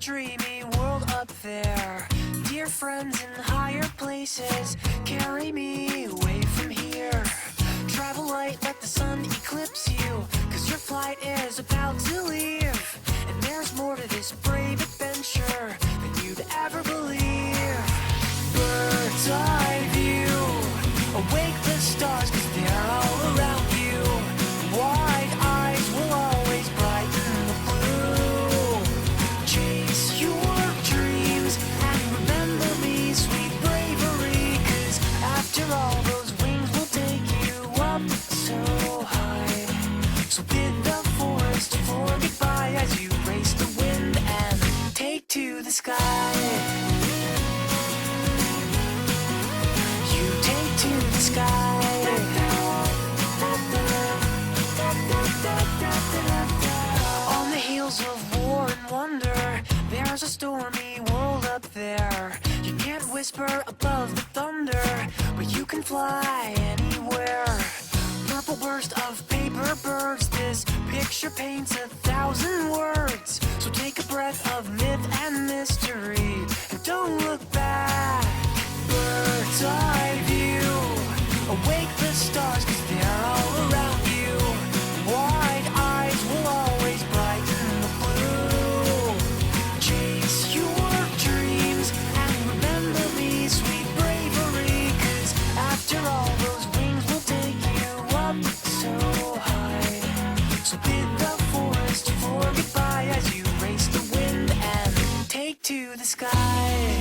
dreamy world up there. Dear friends in higher places, carry me away from here. Travel light, let the sun eclipse you, 'cause your flight is about to leave. And there's more to this brave adventure than you'd ever believe. Bird's eye view, awake the stars, 'cause they're all around you. Wide eyes will always brighten the blue. Chase your dreams and remember me, sweet bravery, 'cause after all, those wings will take you up so high. So bid the forest for goodbye as you race the wind and take to the sky. You take to the sky. On the heels of war and wonder, there's a stormy world up there. You can't whisper above the thunder, but you can fly anywhere. Purple burst of paper birds, this picture paints 1,000 words. So take a breath of myth and mystery and don't look back. Bird's eye view, awake the stars, 'cause they're all around you. Wide eyes will always brighten the blue. Chase your dreams and remember me, sweet bravery, 'cause after all, those wings will take you up so high. So bid the forest for goodbye as you race the wind and take to the sky.